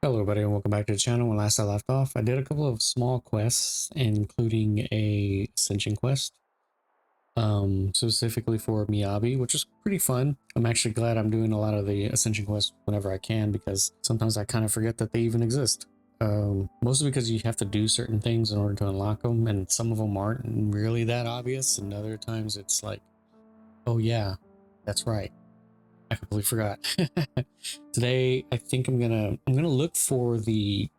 Hello everybody and welcome back to the channel. When last I left off, I did a couple of small quests, including a ascension quest, specifically for Miyabi, which is pretty fun. I'm actually glad I'm doing a lot of the ascension quests whenever I can, because sometimes I kind of forget that they even exist. Mostly because you have to do certain things in order to unlock them, and some of them aren't really that obvious, and other times it's like, oh yeah, that's right, I completely forgot. Today, I think I'm gonna look for the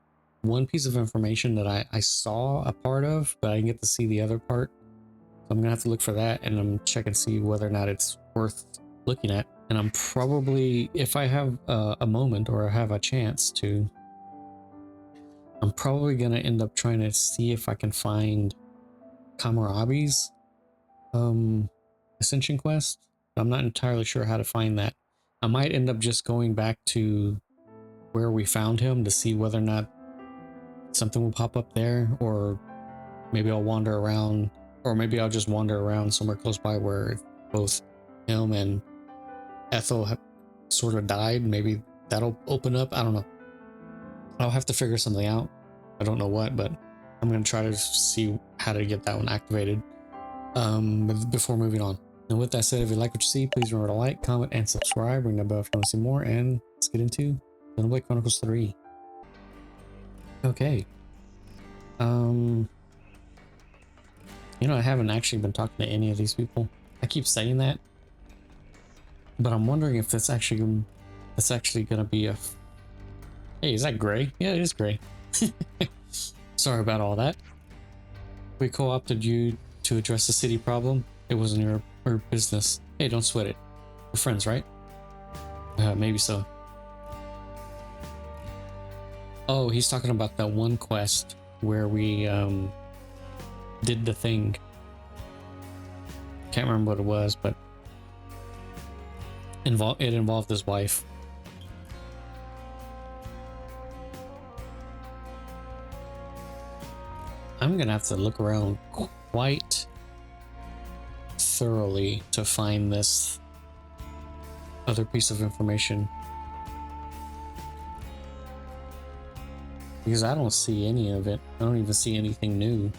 one piece of information that I saw a part of, but I didn't get to see the other part. So I'm gonna have to look for that, and I'm check and see whether or not it's worth looking at. And I'm probably, if I have a moment or I have a chance to, I'm probably gonna end up trying to see if I can find Kamarabi's ascension quest. I'm not entirely sure how to find that. I might end up just going back to where we found him to see whether or not something will pop up there, or maybe I'll wander around, or maybe I'll just wander around somewhere close by where both him and Ethel have sort of died. Maybe that'll open up. I don't know. I'll have to figure something out. I don't know what, but I'm going to try to see how to get that one activated before moving on. And with that said, if you like what you see, please remember to like, comment, and subscribe. Ring the bell if you want to see more, and let's get into Xenoblade Chronicles 3. Okay. You know, I haven't actually been talking to any of these people. I keep saying that, but I'm wondering if that's actually gonna be a. Hey, is that Gray? Yeah, it is Gray. Sorry about all that. We co-opted you to address the city problem. It wasn't your business. Hey, don't sweat it. We're friends, right? Maybe so. Oh, he's talking about that one quest where we did the thing. Can't remember what it was, but it involved his wife. I'm gonna have to look around quite thoroughly to find this other piece of information, because I don't see any of it. I don't even see anything new.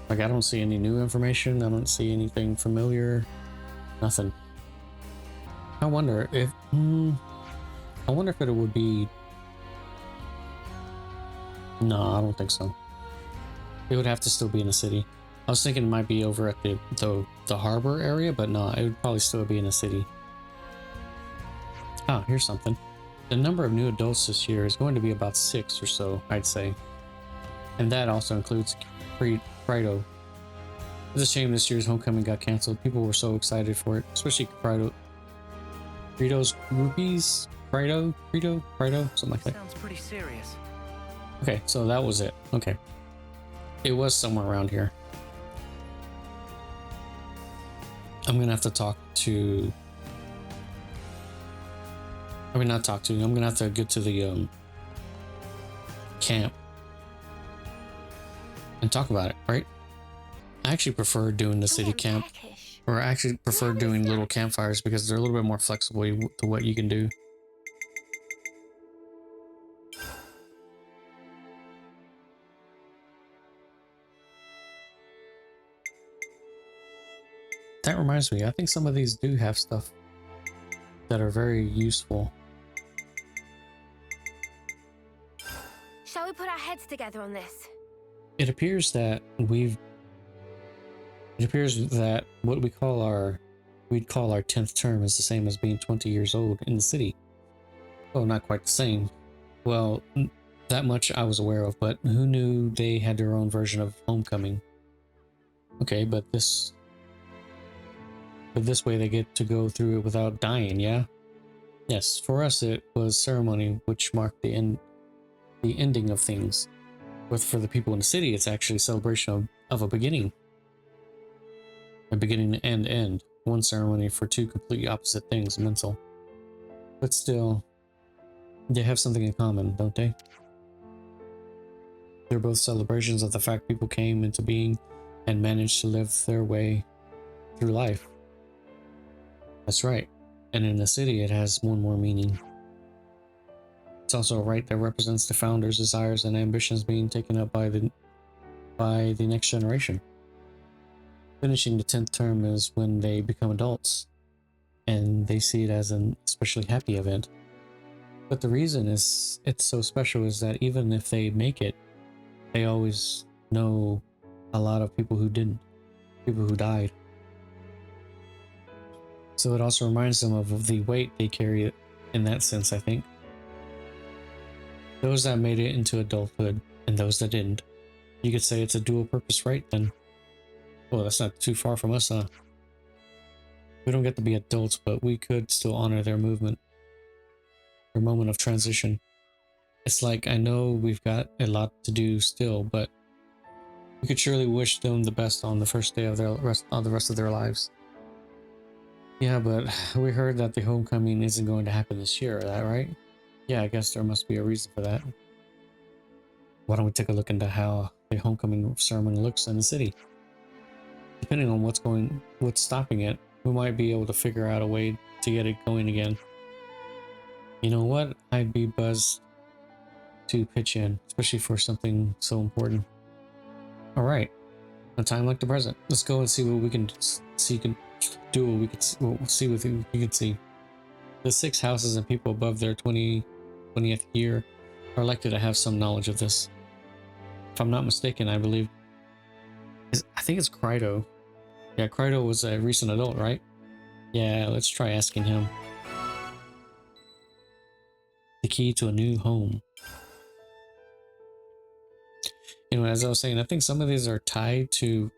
Like, I don't see any new information. I don't see anything familiar. Nothing. I wonder if it would be. No, I don't think so. It would have to still be in a city. I was thinking it might be over at the harbor area, but no, it would probably still be in a city. Ah, here's something. The number of new adults this year is going to be about 6 or so, I'd say. And that also includes Frido. It's a shame this year's homecoming got canceled. People were so excited for it, especially Frido. Frido's groupies? Frido, something like that. Sounds pretty serious. Okay, so that was it. Okay. It was somewhere around here. I'm gonna have to talk to... I mean, not talk to. I'm gonna have to get to the camp and talk about it, right? I actually prefer doing the city camp, or I actually prefer doing little campfires because they're a little bit more flexible to what you can do. That reminds me, I think some of these do have stuff that are very useful. Shall we put our heads together on this? It appears that what we'd call our 10th term is the same as being 20 years old in the city. Well, not quite the same. Well, that much I was aware of, but who knew they had their own version of homecoming? Okay, but this way they get to go through it without dying, yeah? Yes, for us it was ceremony which marked the ending of things. But for the people in the city, it's actually a celebration of a beginning. A beginning and end. One ceremony for two completely opposite things, mental. But still, they have something in common, don't they? They're both celebrations of the fact people came into being and managed to live their way through life. That's right. And in the city, it has one more meaning. It's also a rite that represents the founder's desires and ambitions being taken up by the next generation. Finishing the 10th term is when they become adults, and they see it as an especially happy event. But the reason it's so special is that even if they make it, they always know a lot of people who didn't, people who died. So it also reminds them of the weight they carry in that sense, I think. Those that made it into adulthood and those that didn't. You could say it's a dual purpose rite then. Well, that's not too far from us, huh? We don't get to be adults, but we could still honor their movement, their moment of transition. It's like, I know we've got a lot to do still, but we could surely wish them the best on the first day of the rest of their lives. Yeah, but we heard that the homecoming isn't going to happen this year, is that right? Yeah, I guess there must be a reason for that. Why don't we take a look into how the homecoming ceremony looks in the city? Depending on what's stopping it, we might be able to figure out a way to get it going again. You know what? I'd be buzzed to pitch in, especially for something so important. All right, a time like the present. Let's go and see what we can see. Do what we could see what we can see. The 6 houses and people above their 20th year are likely to have some knowledge of this. If I'm not mistaken, I think it's Krydo. Yeah, Krydo was a recent adult, right? Yeah, let's try asking him. The key to a new home. Anyway, as I was saying, I think some of these are tied to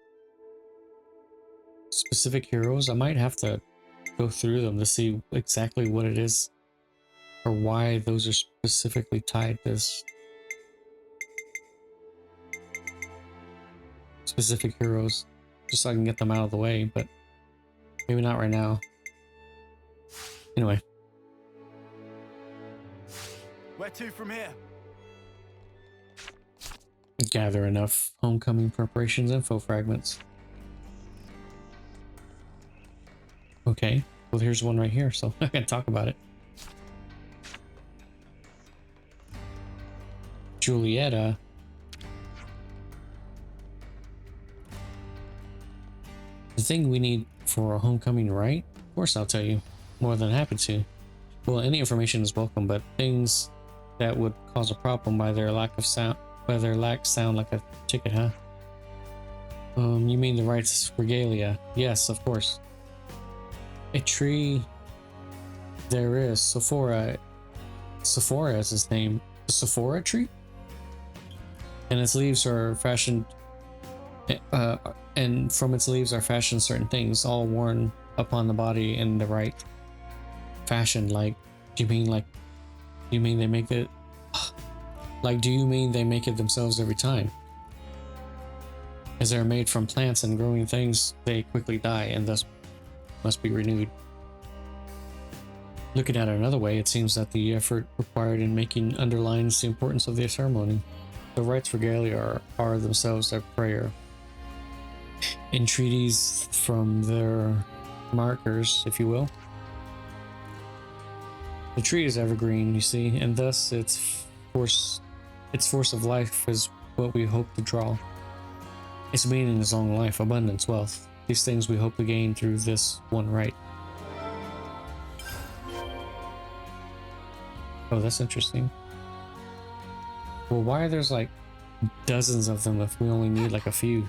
specific heroes. I might have to go through them to see exactly what it is or why those are specifically tied to specific heroes, just so I can get them out of the way, but maybe not right now. Anyway. Where to from here? Gather enough homecoming preparations info fragments. Okay, well here's one right here, so I can talk about it. Julieta. The thing we need for a homecoming, right? Of course I'll tell you. More than happy to. Well, any information is welcome, but things that would cause a problem by their lack sound like a ticket, huh? You mean the rites regalia? Yes, of course. A tree. There is Sephora. Sephora is his name. The Sephora tree? And its leaves are fashioned and from its leaves are fashioned certain things, all worn upon the body in the right fashion. Like, do you mean they make it like, do you mean they make it themselves every time? As they're made from plants and growing things, they quickly die and thus must be renewed. Looking at it another way, it seems that the effort required in making underlines the importance of the ceremony. The rites regalia are themselves their prayer. Entreaties from their markers, if you will. The tree is evergreen, you see, and thus its force of life is what we hope to draw. Its meaning is long life, abundance, wealth. These things we hope to gain through this one rite. Oh, that's interesting. Well, why are there's like dozens of them if we only need like a few?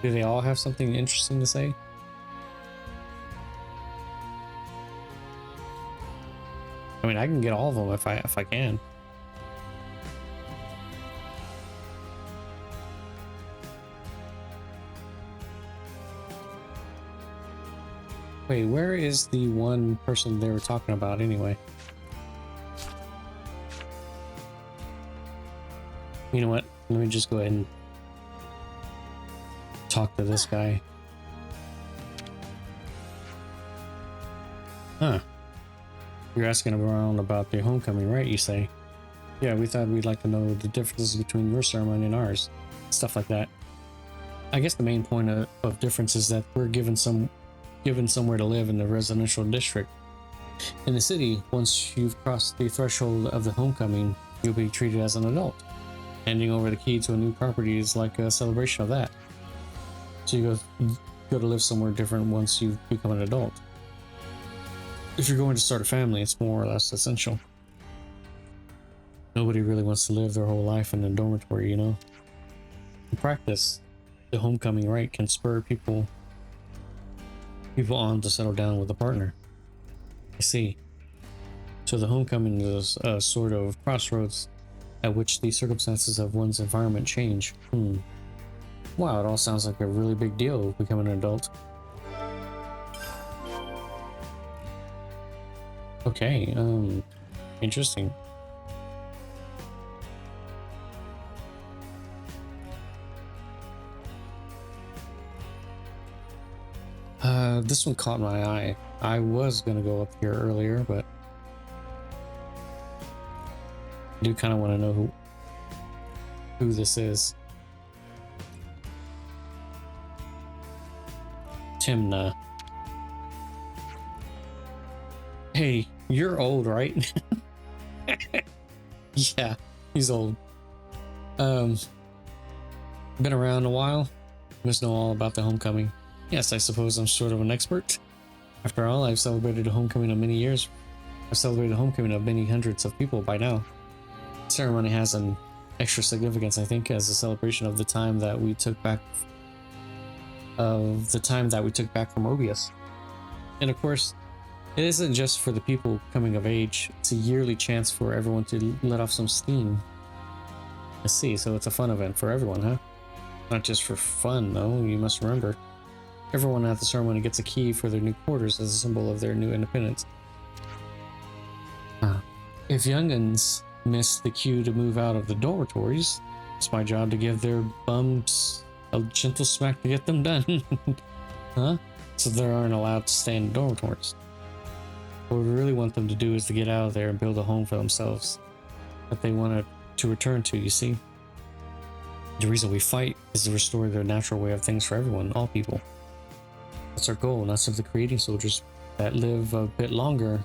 Do they all have something interesting to say? I mean, I can get all of them if I can. Wait, where is the one person they were talking about anyway? You know what? Let me just go ahead and talk to this guy. Huh. You're asking around about the homecoming, right? You say. Yeah, we thought we'd like to know the differences between your ceremony and ours. Stuff like that. I guess the main point of difference is that we're given somewhere to live in the residential district, In the city, once you've crossed the threshold of the homecoming, you'll be treated as an adult. Handing over the key to a new property is like a celebration of that. So you go to live somewhere different once you become an adult. If you're going to start a family, it's more or less essential. Nobody really wants to live their whole life in a dormitory, you know? In practice, the homecoming rite can spur people on to settle down with a partner. I see. So the homecoming is a sort of crossroads at which the circumstances of one's environment change. Wow, it all sounds like a really big deal becoming an adult. Okay, interesting. This one caught my eye. I was gonna go up here earlier, but I do kind of want to know who this is. Timna. Hey, you're old, right? Yeah, he's old. Been around a while. Must know all about the homecoming. Yes, I suppose I'm sort of an expert. After all, I've celebrated a homecoming of many years. I've celebrated a homecoming of many hundreds of people by now. The ceremony has an extra significance, I think, as a celebration of the time that we took back from Mobius. And of course, it isn't just for the people coming of age. It's a yearly chance for everyone to let off some steam. I see, so it's a fun event for everyone, huh? Not just for fun, though, you must remember. Everyone at the ceremony gets a key for their new quarters as a symbol of their new independence. If young'uns miss the cue to move out of the dormitories, it's my job to give their bums a gentle smack to get them done. Huh? So they aren't allowed to stay in dormitories. What we really want them to do is to get out of there and build a home for themselves that they want to return to, you see. The reason we fight is to restore their natural way of things for everyone, all people. That's our goal, not simply creating soldiers that live a bit longer.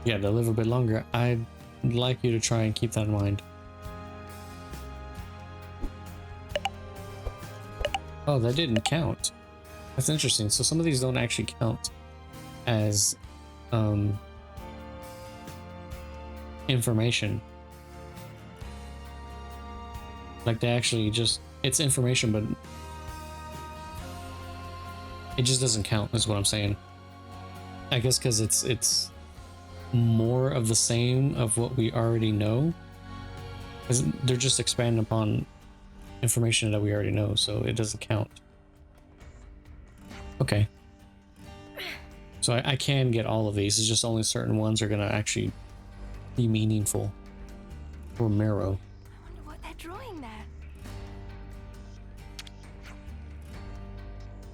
Yeah, to live a bit longer. I'd like you to try and keep that in mind. Oh, that didn't count. That's interesting. So some of these don't actually count as information. Like they actually just, it's information, but it just doesn't count, is what I'm saying. I guess because it's more of the same of what we already know. They're just expanding upon information that we already know, so it doesn't count. Okay. So I can get all of these, it's just only certain ones are gonna actually be meaningful. For Marrow. I wonder what they're drawing there.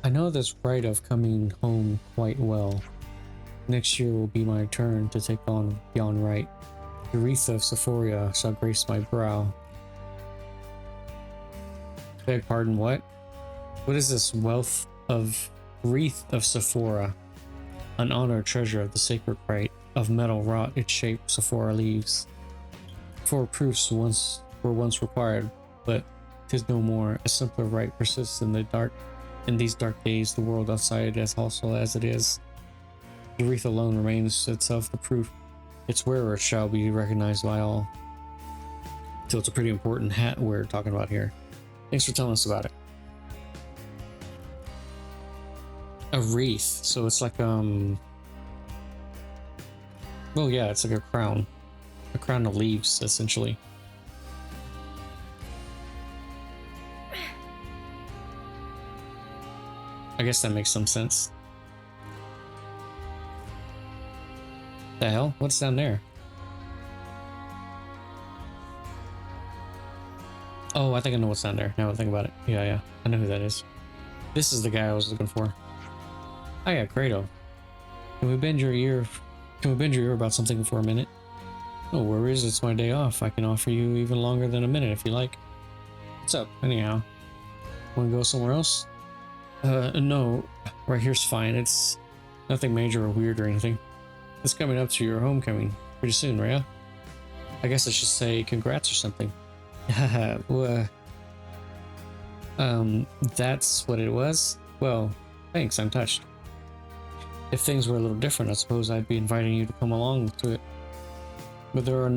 I know this rite of coming home quite well. Next year will be my turn to take on beyond rite. The wreath of Sephoria shall grace my brow. Beg pardon, what? What is this wealth of wreath of Sephora? An honored treasure of the sacred rite of metal wrought its shape Sephora leaves. 4 proofs were once required, but 'tis no more. A simpler rite persists in these dark days, the world outside as hostile as it is. The wreath alone remains itself the proof. Its wearer shall be recognized by all. So it's a pretty important hat we're talking about here. Thanks for telling us about it. A wreath, so it's like oh yeah, it's like a crown of leaves, essentially. I guess that makes some sense. The hell? What's down there? Oh, I think I know what's down there. Now I think about it. Yeah. I know who that is. This is the guy I was looking for. Oh yeah, Kratos. Can we bend your ear about something for a minute? No worries, it's my day off. I can offer you even longer than a minute if you like. What's up, anyhow? Wanna go somewhere else? No. Right here's fine. It's Nothing major or weird or anything. It's coming up to your homecoming pretty soon, Rhea. I guess I should say congrats or something. Haha, that's what it was? Well, thanks, I'm touched. If things were a little different, I suppose I'd be inviting you to come along to it. But there are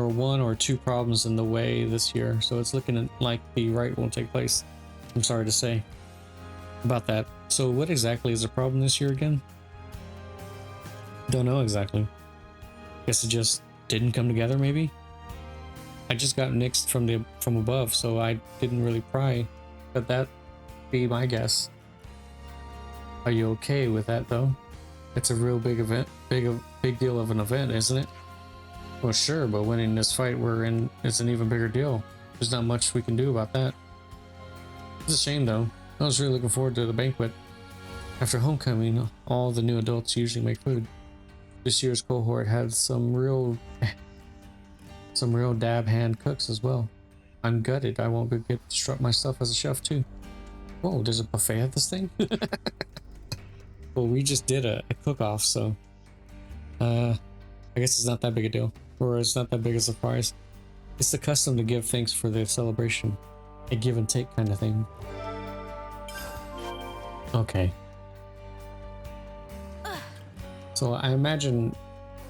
one or two problems in the way this year, so it's looking like the rite won't take place. I'm sorry to say about that. So what exactly is the problem this year again? Don't know exactly. Guess it just didn't come together, maybe? I just got nixed from above, so I didn't really pry. But that'd be my guess. Are you okay with that though? It's a real big event, big deal of an event, isn't it? Well, sure, but winning this fight we're in is an even bigger deal. There's not much we can do about that. It's a shame though. I was really looking forward to the banquet. After homecoming, all the new adults usually make food. This year's cohort had some real dab hand cooks as well. I'm gutted I won't get to strut my stuff as a chef too. Whoa, there's a buffet at this thing? Well, we just did a cook-off, so I guess it's not that big a deal, or it's not that big a surprise. It's the custom to give thanks for the celebration, a give and take kind of thing. Okay. So I imagine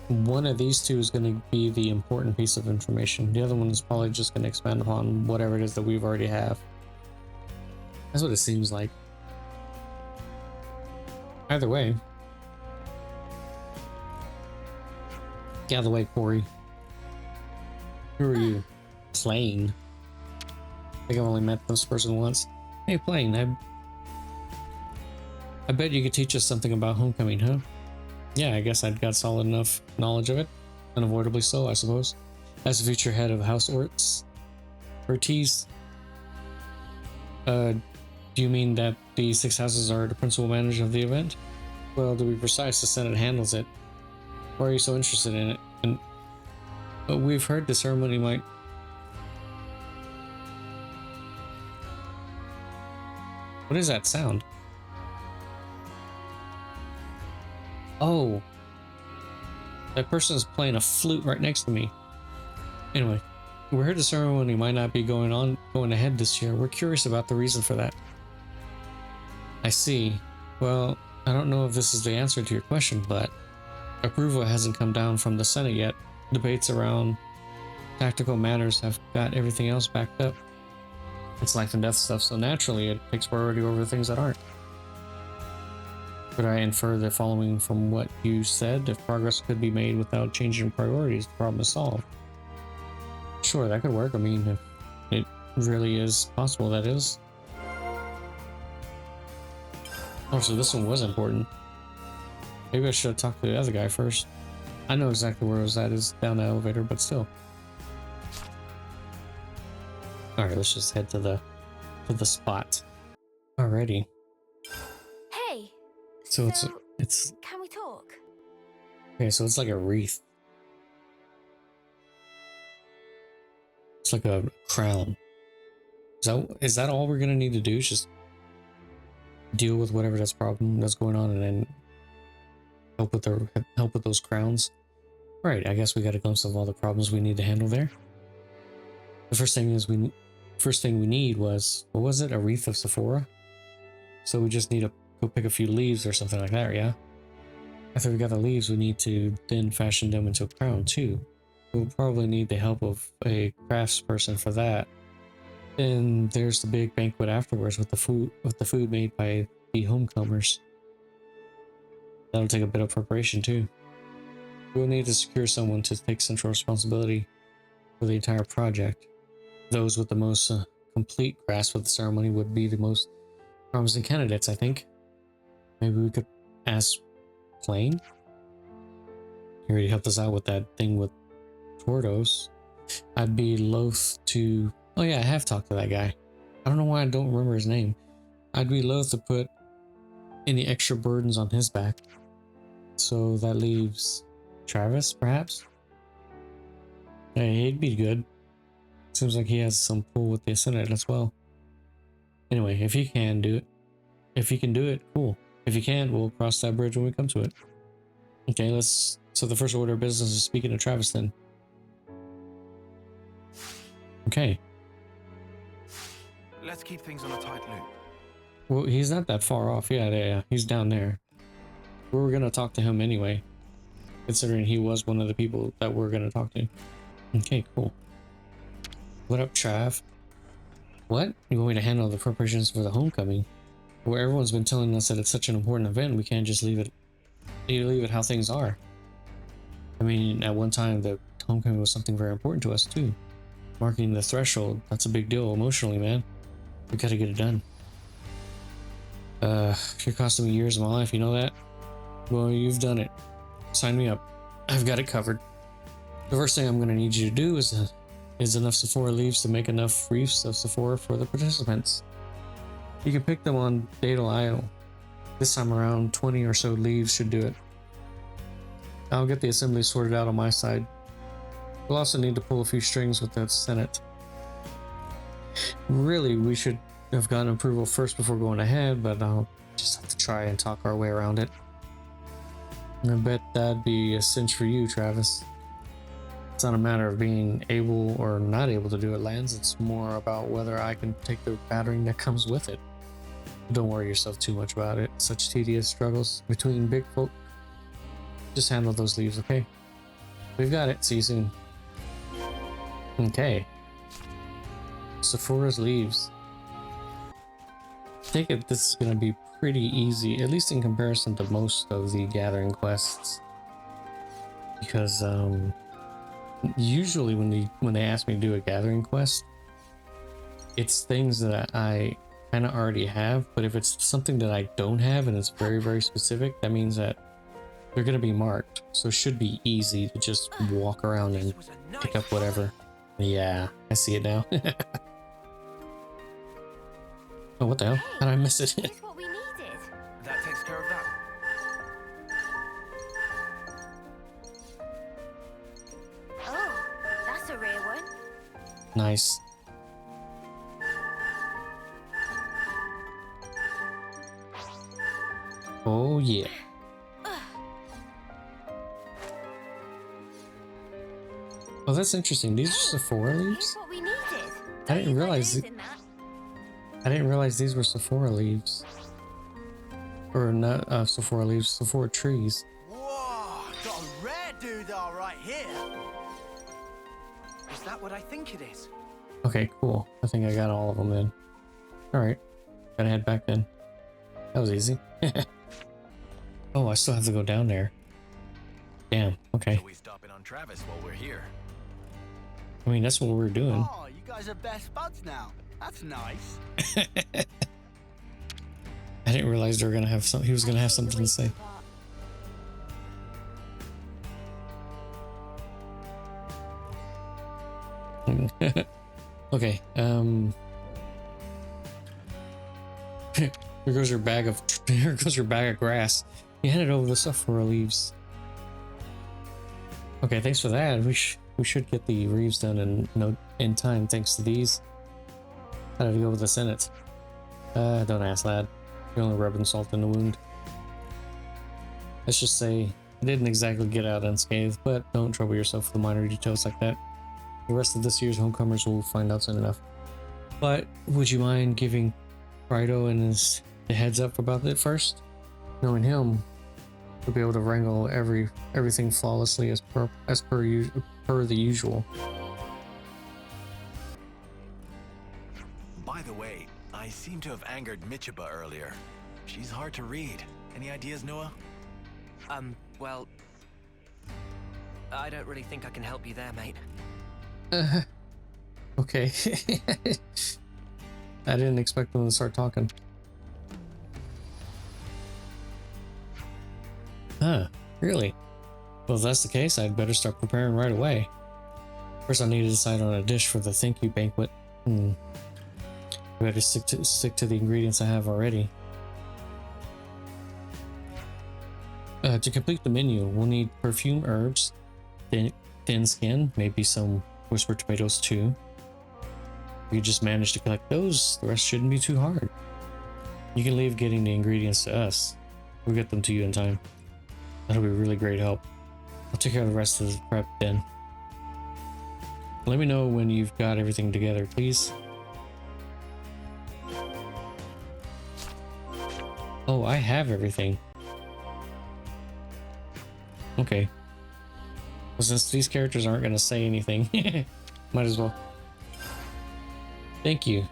one of these two is going to be the important piece of information. The other one is probably just going to expand upon whatever it is that we've already have. That's what it seems like. Either way. Get out of the way, Corey. Who are you? Plane. I think I've only met this person once. Hey, Plane, I bet you could teach us something about homecoming, huh? Yeah, I guess I'd got solid enough knowledge of it. Unavoidably so, I suppose. As the future head of House Rites. Do you mean that the 6 houses are the principal manager of the event? Well, to be precise, the Senate handles it. Why are you so interested in it? And we've heard the ceremony might... What is that sound? Oh. That person is playing a flute right next to me. Anyway, we heard the ceremony might not be going ahead this year. We're curious about the reason for that. I see. Well, I don't know if this is the answer to your question, but approval hasn't come down from the Senate yet. Debates around tactical matters have got everything else backed up. It's life and death stuff, so naturally it takes priority over things that aren't. Could I infer the following from what you said? If progress could be made without changing priorities, the problem is solved. Sure, that could work. I mean, if it really is possible, that is. Oh, so this one was important. Maybe I should have talked to the other guy first. I know exactly where it was at, is down the elevator, but still. Alright, let's just head to the spot. Alrighty. Hey. So it's Can we talk? okay, so it's like a wreath. It's like a crown. Is that all we're gonna need to do? Just deal with whatever problem that's going on, and then help with those crowns. Right, I guess we got a glimpse of all the problems we need to handle there. The first thing we need was, what was it? A wreath of Sephora? So we just need to go pick a few leaves or something like that, yeah? After we got the leaves, we need to then fashion them into a crown too. We'll probably need the help of a craftsperson for that. Then there's the big banquet afterwards with the food made by the homecomers. That'll take a bit of preparation too. We'll need to secure someone to take central responsibility for the entire project. Those with the most complete grasp of the ceremony would be the most promising candidates, I think. Maybe we could ask Plane? He already helped us out with that thing with Tordos. I'd be loath to... Oh yeah, I have talked to that guy. I don't know why I don't remember his name. I'd be loath to put any extra burdens on his back. So that leaves Travis, perhaps? Hey, he'd be good. Seems like he has some pull with the Senate as well. Anyway, if he can do it, cool. If you can't, we'll cross that bridge when we come to it. Okay, so the first order of business is speaking to Travis then. Okay. Let's keep things on a tight loop. Well, he's not that far off. Yeah. He's down there. We were gonna talk to him anyway, considering he was one of the people that we're gonna talk to. Okay, cool. What up, Trav? What? You want me to handle the preparations for the homecoming? Well, everyone's been telling us that it's such an important event, we can't just leave it how things are. I mean, at one time, the homecoming was something very important to us too. Marking the threshold, that's a big deal emotionally, man. We gotta get it done. You're costing me years of my life, you know that? Well, you've done it. Sign me up. I've got it covered. The first thing I'm gonna need you to do is enough Sephora leaves to make enough wreaths of Sephora for the participants. You can pick them on Daedal Isle. This time around, 20 or so leaves should do it. I'll get the assembly sorted out on my side. We'll also need to pull a few strings with the Senate. Really, we should have gotten approval first before going ahead, but I'll just have to try and talk our way around it. I bet that'd be a cinch for you, Travis. It's not a matter of being able or not able to do it, Lance. It's more about whether I can take the battering that comes with it. Don't worry yourself too much about it. Such tedious struggles between big folk. Just handle those leaves, okay? We've got it. See you soon. Okay. Sephora's leaves. I take it this is going to be pretty easy, at least in comparison to most of the gathering quests. Because, usually when they ask me to do a gathering quest, it's things that I kind of already have, but if it's something that I don't have and it's very, very specific, that means that they're going to be marked. So it should be easy to just walk around and pick up whatever. Yeah, I see it now. Oh, what the hell? How did I miss it? Here's what we needed. That takes care of that. Oh, that's a rare one. Nice. Oh yeah. Oh, that's interesting. These are Sephora Here's leaves? what we needed. I didn't realize it. I didn't realize these were Sephora leaves. Or not Sephora leaves, Sephora trees. Whoa, got a rare doodah right here. Is that what I think it is? Okay, cool. I think I got all of them then. Alright. Gotta head back then. That was easy. Oh, I still have to go down there. Damn, okay. We stop in on Travis while we're here. I mean, that's what we're doing. Oh, you guys are best buds now. That's nice. I didn't realize they were gonna have he was gonna have something to say. Okay, here goes your bag of grass. You handed over the stuff for leaves. Okay, thanks for that. We should get the reeves done in time thanks to these. How did it go with the Senate? Don't ask, lad. You're only rubbing salt in the wound. Let's just say I didn't exactly get out unscathed, but don't trouble yourself with the minor details like that. The rest of this year's homecomers will find out soon enough. But would you mind giving Rido and the heads up about it first? Knowing him, we'll be able to wrangle everything flawlessly as per the usual. By the way, I seem to have angered Michiba earlier. She's hard to read. Any ideas, Noah? Well, I don't really think I can help you there, mate. Okay. I didn't expect them to start talking. Huh, really? Well, if that's the case, I'd better start preparing right away. First, I need to decide on a dish for the thank you banquet. I better stick to the ingredients I have already. To complete the menu, we'll need perfume herbs, thin skin, maybe some whispered tomatoes too. If you just manage to collect those, the rest shouldn't be too hard. You can leave getting the ingredients to us. We'll get them to you in time. That'll be really great help. I'll take care of the rest of the prep then. Let me know when you've got everything together, please. Oh, I have everything. Okay. Well, since these characters aren't going to say anything, might as well. Thank you.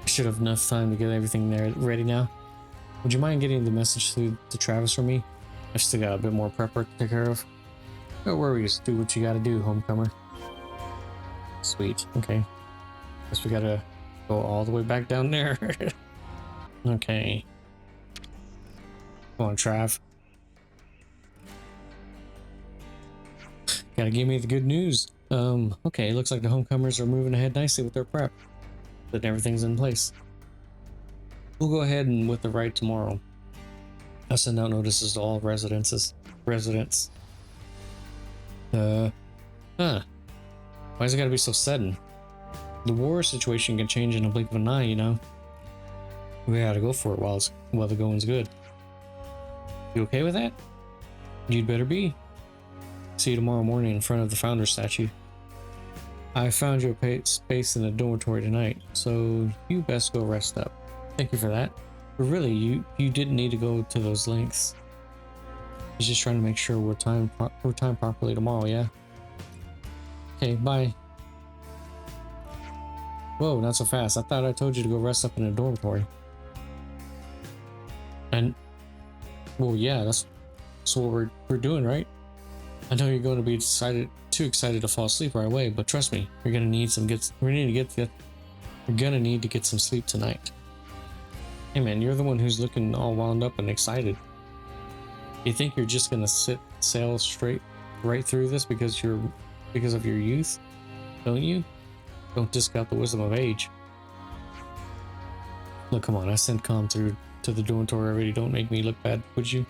I should have enough time to get everything there ready now. Would you mind getting the message through to Travis for me? I've still got a bit more prep work to take care of. No worries, do what you gotta do, homecomer. Sweet, okay. Guess we gotta go all the way back down there. Okay. Come on, Trav. Gotta give me the good news. Okay, looks like the homecomers are moving ahead nicely with their prep. But everything's in place. We'll go ahead and with the rite tomorrow. I'll send out notices to all residents. Why is it gotta be so sudden? The war situation can change in a blink of an eye, you know? We gotta go for it while the going's good. You okay with that? You'd better be. See you tomorrow morning in front of the founder statue. I found you a space in the dormitory tonight, so you best go rest up. Thank you for that. But really, you didn't need to go to those lengths. He's just trying to make sure we're timed properly tomorrow, yeah? Okay, bye. Whoa, not so fast. I thought I told you to go rest up in the dormitory. And, well, yeah, that's what we're doing, right? I know you're going to be too excited to fall asleep right away, but trust me, you're gonna need to get some sleep tonight. Hey man, you're the one who's looking all wound up and excited. You think you're just gonna sail straight right through this because of your youth? Don't you? Don't discount the wisdom of age. Look, come on, I sent Calm through to the dormitory already. Don't make me look bad, would you?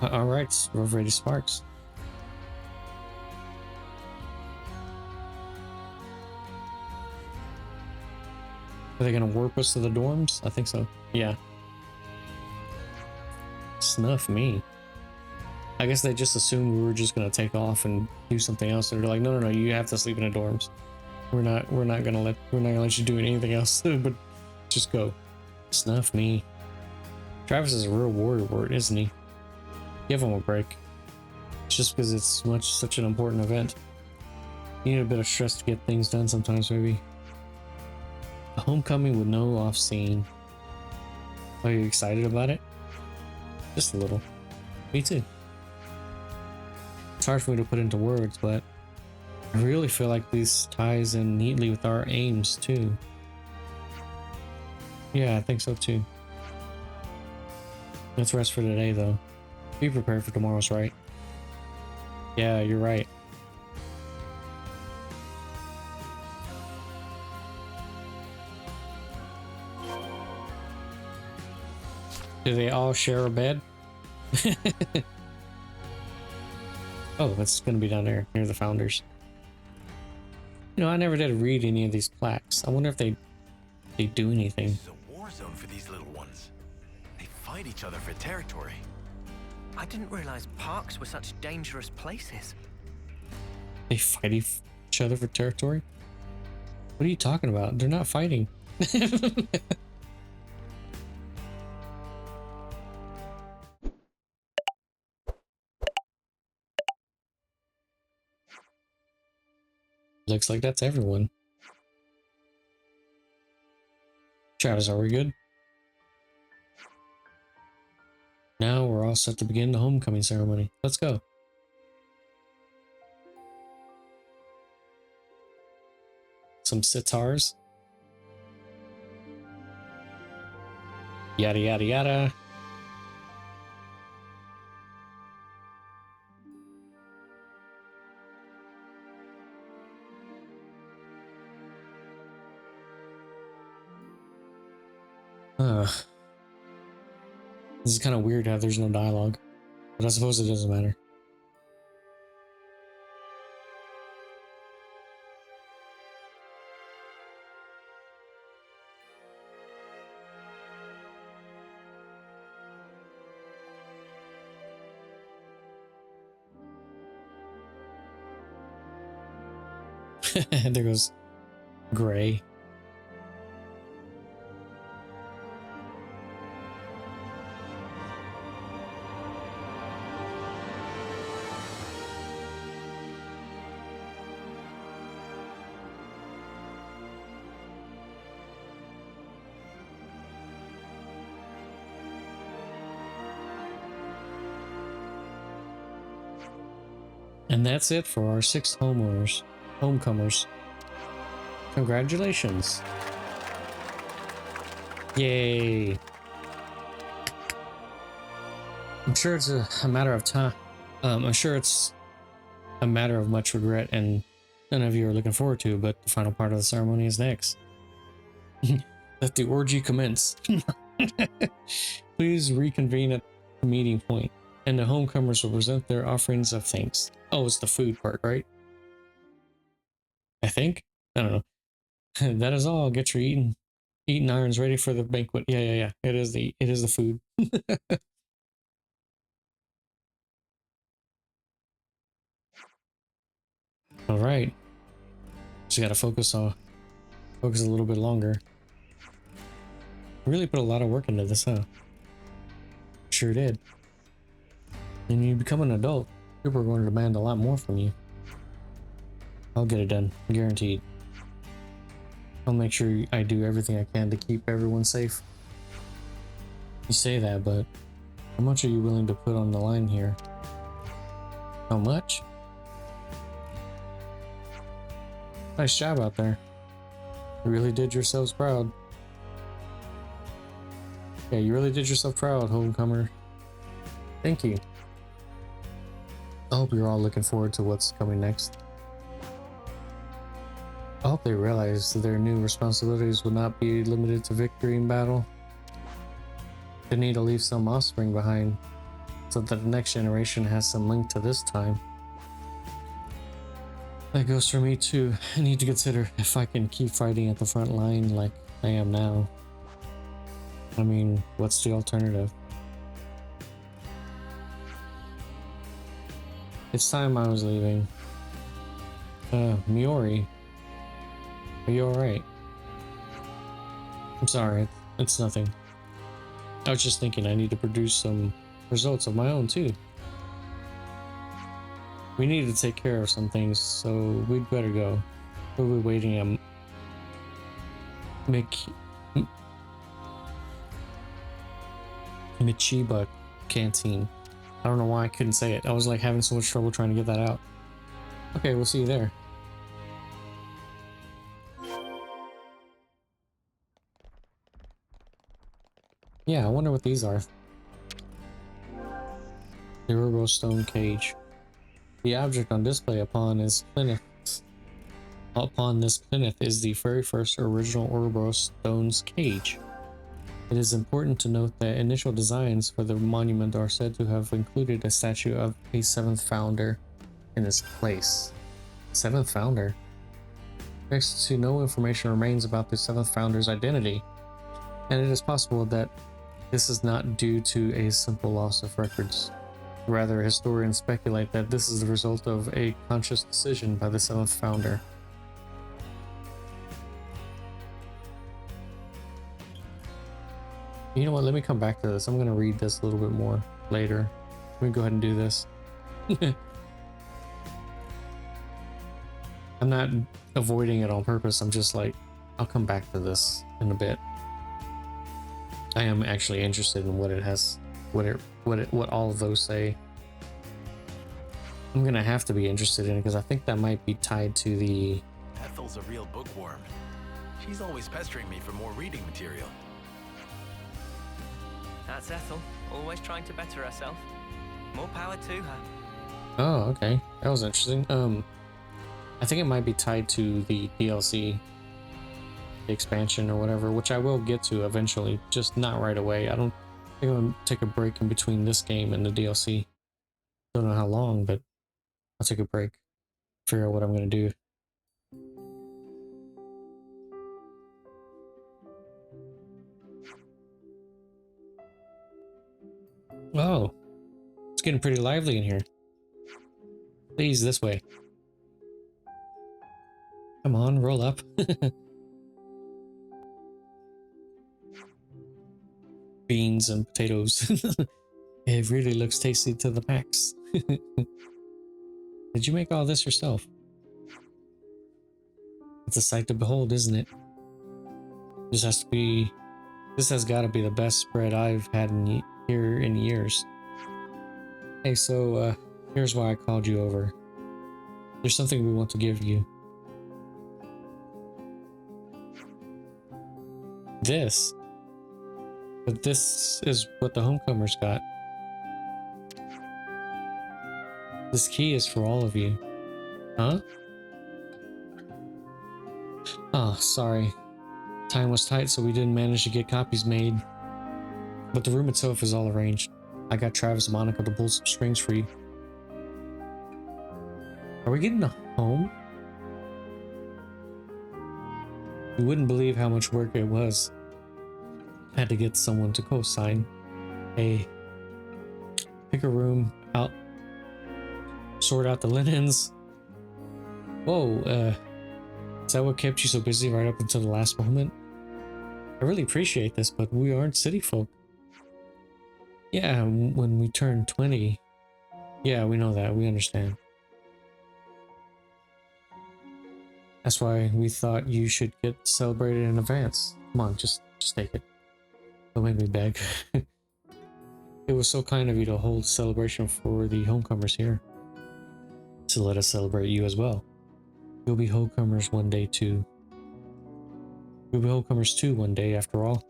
Alright, we're ready, Sparks. Are they gonna warp us to the dorms? I think so. Yeah. Snuff me. I guess they just assumed we were just gonna take off and do something else. They're like, no, you have to sleep in the dorms. We're not gonna let you do anything else, but just go. Snuff me. Travis is a real warrior, isn't he? Give him a break. It's just because it's such an important event. You need a bit of stress to get things done sometimes, maybe. A homecoming with no off scene. Are you excited about it? Just a little. Me too. It's hard for me to put into words, but I really feel like this ties in neatly with our aims too. Yeah, I think so too. Let's rest for today though. Be prepared for tomorrow's right. Yeah, you're right. Do they all share a bed? Oh, that's gonna be down there near the founders. You know, I never did read any of these plaques. I wonder if they do anything. This is a war zone for these little ones. They fight each other for territory. I didn't realize parks were such dangerous places. They fight each other for territory? What are you talking about? They're not fighting. Looks like that's everyone. Travis, are we good? Now we're all set to begin the homecoming ceremony. Let's go. Some sitars. Yada yada yada. This is kind of weird how there's no dialogue, but I suppose it doesn't matter. There goes Gray. And that's it for our 6 homecomers. Congratulations. Yay. I'm sure it's a matter of time. I'm sure it's a matter of much regret and none of you are looking forward to, but the final part of the ceremony is next. Let the orgy commence. Please reconvene at the meeting point, and the homecomers will present their offerings of thanks. Oh, it's the food part, right? I think? I don't know. That is all. Get your eating irons ready for the banquet. Yeah. It is the food. All right. Just gotta focus a little bit longer. Really put a lot of work into this, huh? Sure did. When you become an adult, people are going to demand a lot more from you. I'll get it done, guaranteed. I'll make sure I do everything I can to keep everyone safe. You say that, but how much are you willing to put on the line here? How much? Nice job out there. You really did yourselves proud. Yeah, you really did yourself proud, homecomer. Thank you. I hope you're all looking forward to what's coming next. I hope they realize that their new responsibilities will not be limited to victory in battle. They need to leave some offspring behind so that the next generation has some link to this time. That goes for me too. I need to consider if I can keep fighting at the front line like I am now. I mean, what's the alternative? It's time I was leaving. Miori, are you alright? I'm sorry, it's nothing. I was just thinking I need to produce some results of my own too. We need to take care of some things, so we'd better go. We'll be waiting at Michiba Canteen. I don't know why I couldn't say it. I was like having so much trouble trying to get that out. Okay, we'll see you there. Yeah, I wonder what these are. The Urbo Stone Cage. The object on display upon this plinth is the very first original Urbo Stone's cage. It is important to note that initial designs for the monument are said to have included a statue of a 7th founder in its place. 7th founder? Next to no information remains about the 7th founder's identity, and it is possible that this is not due to a simple loss of records. Rather, historians speculate that this is the result of a conscious decision by the 7th founder. You know what, let me come back to this. I'm going to read this a little bit more later. Let me go ahead and do this. I'm not avoiding it on purpose. I'm just like, I'll come back to this in a bit. I am actually interested in what it has, what all of those say. I'm gonna have to be interested in it because I think that might be tied to the... Ethel's a real bookworm. She's always pestering me for more reading material. That's Ethel, always trying to better herself. More power to her. Oh, okay. That was interesting. I think it might be tied to the DLC, the expansion or whatever, which I will get to eventually, just not right away. I think I'm gonna take a break in between this game and the DLC. Don't know how long, but I'll take a break, figure out what I'm gonna do. Oh, it's getting pretty lively in here. Please, this way. Come on, roll up. Beans and potatoes. It really looks tasty to the max. Did you make all this yourself? It's a sight to behold, isn't it? This has got to be the best spread I've had here in years. Hey, so here's why I called you over. There's something we want to give you. This. But this is what the homecomers got. This key is for all of you. Huh? Oh, sorry. Time was tight, so we didn't manage to get copies made. But the room itself is all arranged. I got Travis and Monica to pull some strings for you. Are we getting a home? You wouldn't believe how much work it was. Had to get someone to co-sign. Hey, pick a room out, sort out the linens. Whoa, is that what kept you so busy right up until the last moment? I really appreciate this, but we aren't city folk. Yeah, when we turn 20. Yeah, we know that. We understand. That's why we thought you should get celebrated in advance. Come on, just take it. Don't make me beg. It was so kind of you to hold a celebration for the homecomers here. To let us celebrate you as well. You'll be homecomers one day too. You'll be homecomers too one day after all.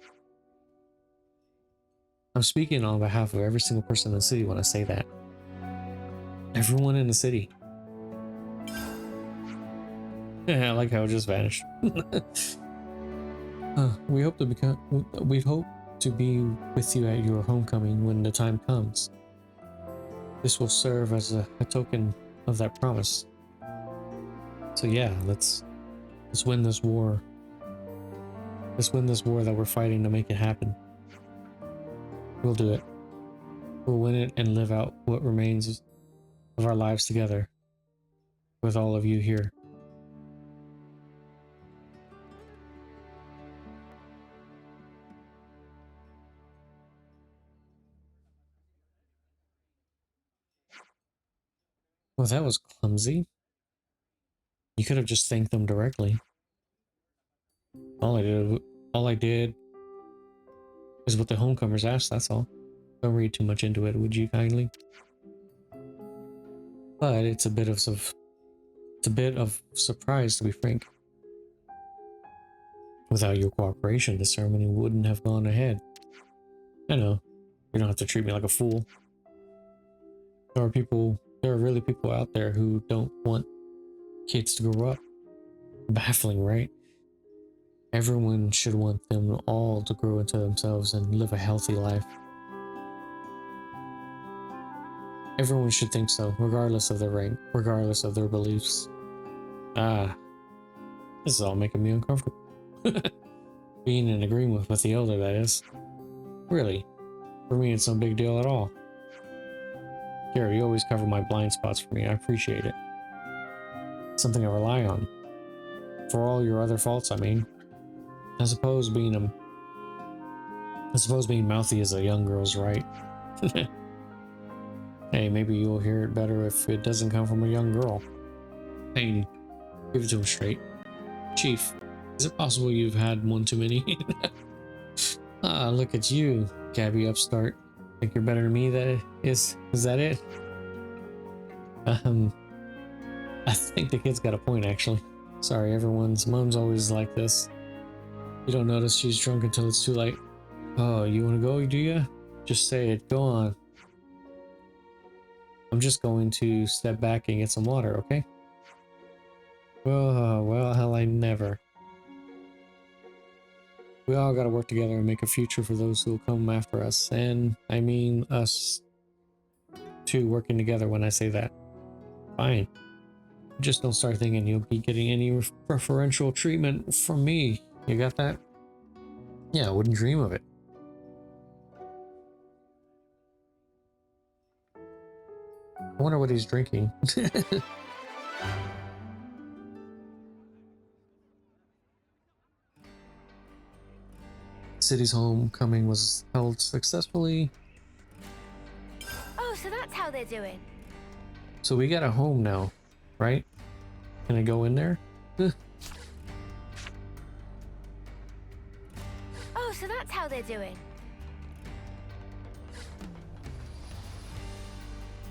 I'm speaking on behalf of every single person in the city when I say that. Everyone in the city. Yeah, I like how it just vanished. We hope to be with you at your homecoming when the time comes. This will serve as a token of that promise. So yeah, let's win this war. Let's win this war that we're fighting to make it happen. We'll do it. We'll win it and live out what remains of our lives together with all of you here. Well, that was clumsy. You could have just thanked them directly. All I did is what the homecomers asked, that's all. Don't read too much into it, would you kindly? But it's a bit of surprise, to be frank. Without your cooperation, the ceremony wouldn't have gone ahead. I know, you don't have to treat me like a fool. There are really people out there who don't want kids to grow up. Baffling, right? Everyone should want them all to grow into themselves and live a healthy life. Everyone should think so, regardless of their rank, regardless of their beliefs. Ah, this is all making me uncomfortable. Being in agreement with the elder, that is. Really, for me it's no big deal at all. Here, you always cover my blind spots for me, I appreciate it. It's something I rely on. For all your other faults, I mean. I suppose being mouthy is a young girl's right. Hey, maybe you'll hear it better if it doesn't come from a young girl. Hey, give it to him straight. Chief, is it possible you've had one too many? Ah, look at you, Gabby upstart. Think you're better than me, is that it? I think the kid's got a point, actually. Sorry, everyone's mom's always like this. You don't notice she's drunk until it's too late. Oh, you want to go, do you? Just say it, go on. I'm just going to step back and get some water, okay? Well, hell, I never. We all gotta work together and make a future for those who will come after us. And I mean us two working together when I say that. Fine. Just don't start thinking you'll be getting any preferential treatment from me. You got that? Yeah, I wouldn't dream of it. I wonder what he's drinking. city's homecoming was held successfully. Oh, so that's how they're doing. So we got a home now, right? Can I go in there? Oh, so that's how they're doing.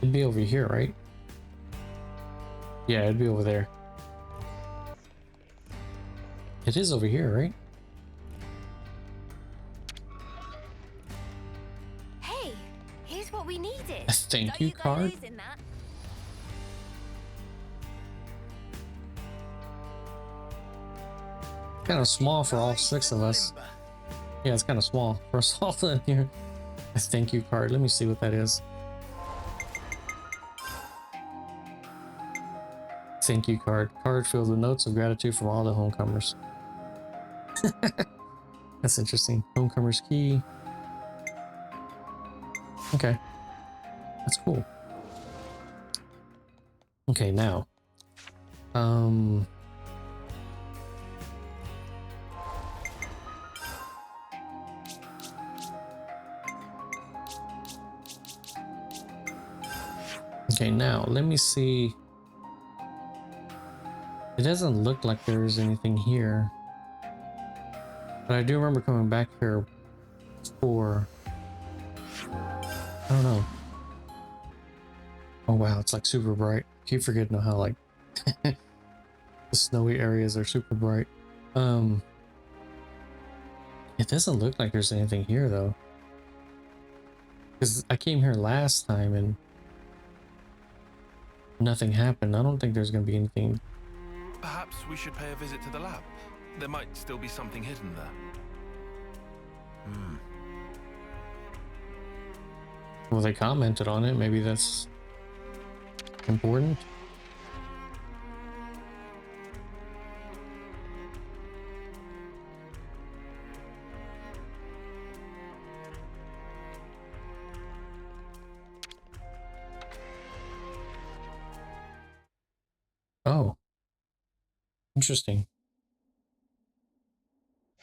It'd be over here, right? Yeah, it'd be over there. It is over here, right? Hey, here's what we needed. A thank you card? That. Kind of small for all 6 of us. Yeah, it's kind of small for us all in here. A thank you card. Let me see what that is. Thank you card. Card filled with notes of gratitude from all the homecomers. That's interesting. Homecomer's key. Okay. That's cool. Okay, now. Okay, now let me see. It doesn't look like there's anything here. But I do remember coming back here for... I don't know. Oh wow, it's like super bright. I keep forgetting how like the snowy areas are super bright. It doesn't look like there's anything here though. Because I came here last time and nothing happened. I don't think there's gonna be anything. Perhaps we should pay a visit to the lab. There might still be something hidden there. Well, they commented on it. Maybe that's important. Oh, interesting.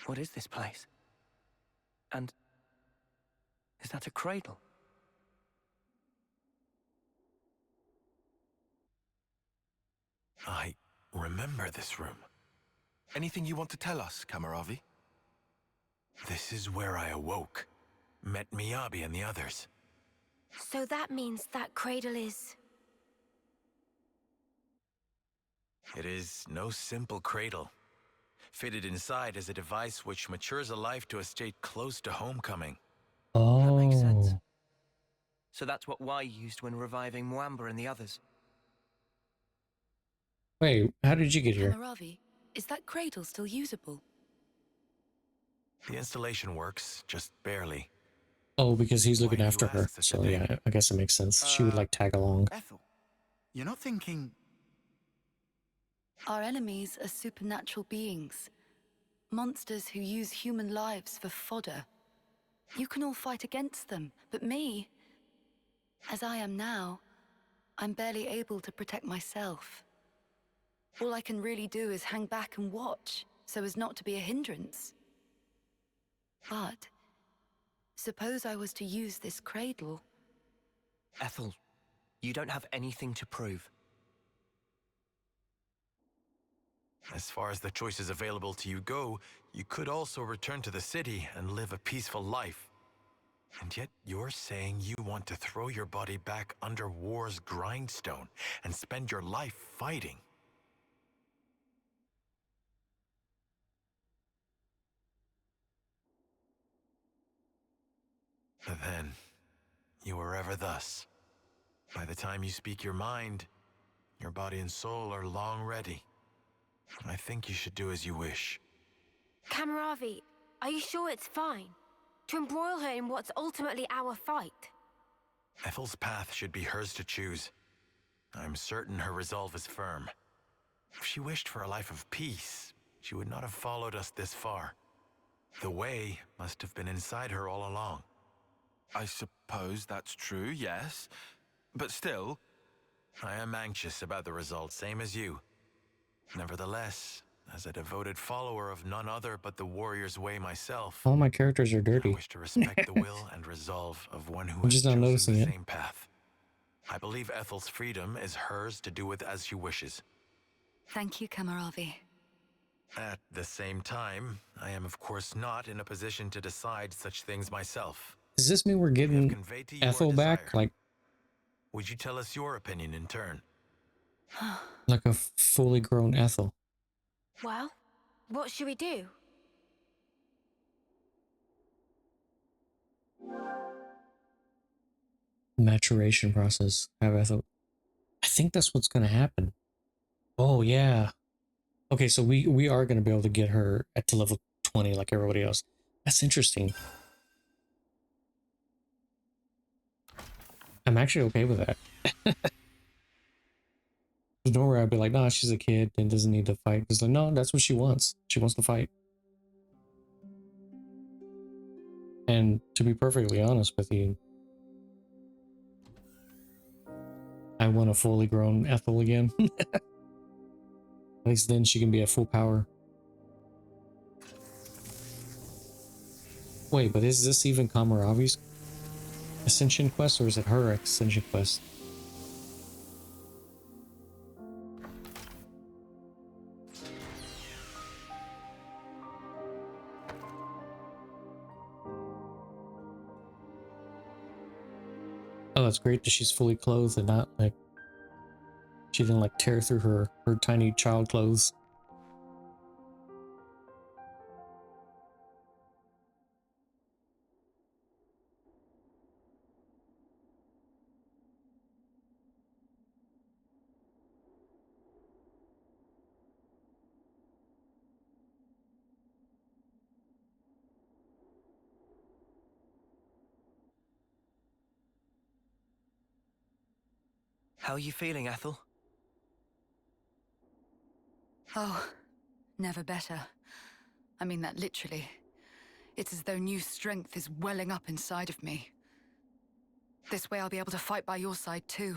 What is this place? And is that a cradle? I remember this room. Anything you want to tell us, Kamaravi? This is where I awoke. Met Miyabi and the others. So that means that cradle is... It is no simple cradle. Fitted inside is a device which matures a life to a state close to homecoming. That makes sense. Oh, So that's what Y used when reviving Mwamba and the others. wait, how did you get here? Kamaravi, is that cradle still usable? The installation works, just barely. Oh, because he's Why looking do you after her. ask such a So thing? yeah, I guess it makes sense. She would like tag along. Ethel, you're not thinking... Our enemies are supernatural beings. Monsters who use human lives for fodder. You can all fight against them, but me, as I am now, I'm barely able to protect myself. All I can really do is hang back and watch, so as not to be a hindrance. But suppose I was to use this cradle. Ethel, you don't have anything to prove. As far as the choices available to you go, you could also return to the city and live a peaceful life. And yet you're saying you want to throw your body back under war's grindstone and spend your life fighting. But then, you were ever thus. By the time you speak your mind, your body and soul are long ready. I think you should do as you wish. Kamaravi, are you sure it's fine? To embroil her in what's ultimately our fight? Ethel's path should be hers to choose. I'm certain her resolve is firm. If she wished for a life of peace, she would not have followed us this far. The way must have been inside her all along. I suppose that's true, yes. But still... I am anxious about the result, same as you. Nevertheless, As a devoted follower of none other but the warrior's way myself, All my characters are I dirty. wish to respect the will and resolve of one who I'm has just not chosen noticing the it. same path. I believe Ethel's freedom is hers to do with as she wishes. Thank you, Kamaravi. At the same time, I am of course not in a position to decide such things myself. Does this mean we're I have getting conveyed to you our Ethel back? desire. Like Would you tell us your opinion in turn? a fully grown Ethel? Well, what should we do? Maturation process. Have Ethel. I think that's what's gonna happen. Oh yeah. Okay, so we are gonna be able to get her at to level 20 like everybody else. That's interesting. I'm actually okay with that. There's nowhere I'd be like, nah, she's a kid and doesn't need to fight. It's like, no, that's what she wants. She wants to fight. And to be perfectly honest with you, I want a fully grown Ethel again. At least then she can be at full power. Wait, but is this even Kamaravi's Ascension quest, or is it her Ascension quest? Oh, it's great that she's fully clothed and not like she didn't like tear through her tiny child clothes. How are you feeling, Ethel? Oh, never better. I mean that literally. It's as though new strength is welling up inside of me. This way I'll be able to fight by your side too.